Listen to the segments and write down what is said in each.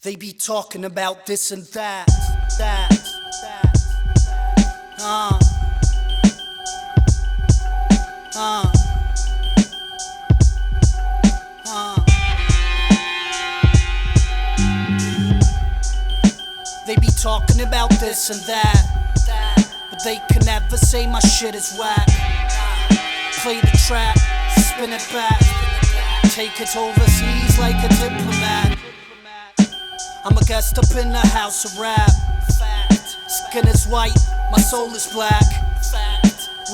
They be talking about this and that. They be talking about this and that, but they can never say my shit is whack. Play the track, spin it back, take it overseas like a diplomat. I'm a guest up in the house of rap. Skin is white, my soul is black.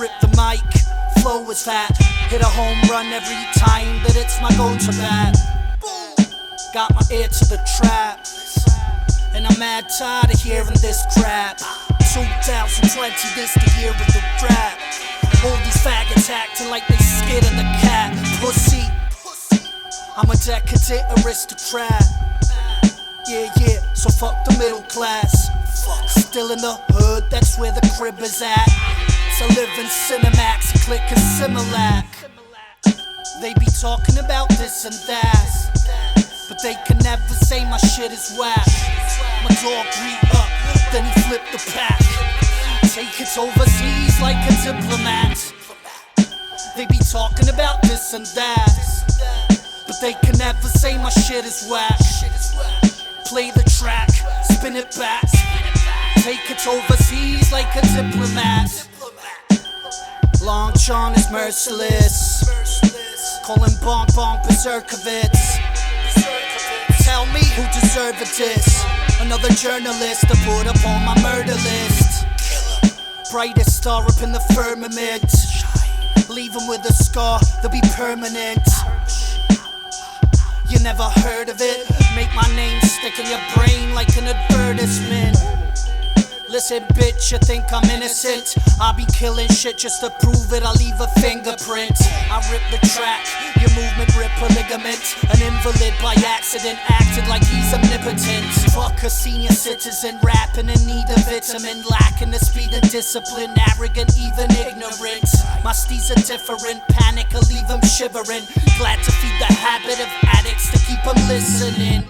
Rip the mic, flow is fat. Hit a home run every time that it's my go-to bat. Got my ear to the trap, and I'm mad tired of hearing this crap. 2020, this the year of the rap. All these faggots acting like they scared of the cat. Pussy, I'm a decadent aristocrat. Yeah, so fuck the middle class. Still in the hood, that's where the crib is at. So live in Cinemax, click a Similac. They be talking about this and that, but they can never say my shit is whack. My dog greet up, then he flipped the pack. Take it overseas like a diplomat. They be talking about this and that, but they can never say my shit is whack. Play the track, spin it back, take it overseas like a diplomat. Long John is merciless, calling Bonk Bonk Berserkovitz. Tell me who deserved this. Another journalist to put up on my murder list. Brightest star up in the firmament. Leave them with a scar, they'll be permanent. You never heard of it? Make my name stick in your brain like an advertisement. Listen bitch, you think I'm innocent? I be killing shit just to prove it, I leave a fingerprint. I rip the track, your movement rip a ligament. An invalid by accident, acted like he's omnipotent. Fuck a senior citizen, rapping in need of vitamin. Lacking the speed and discipline, arrogant, even ignorant. My steeds are different, panic will leave them shivering. Glad to feed the habit of addicts to keep them listening.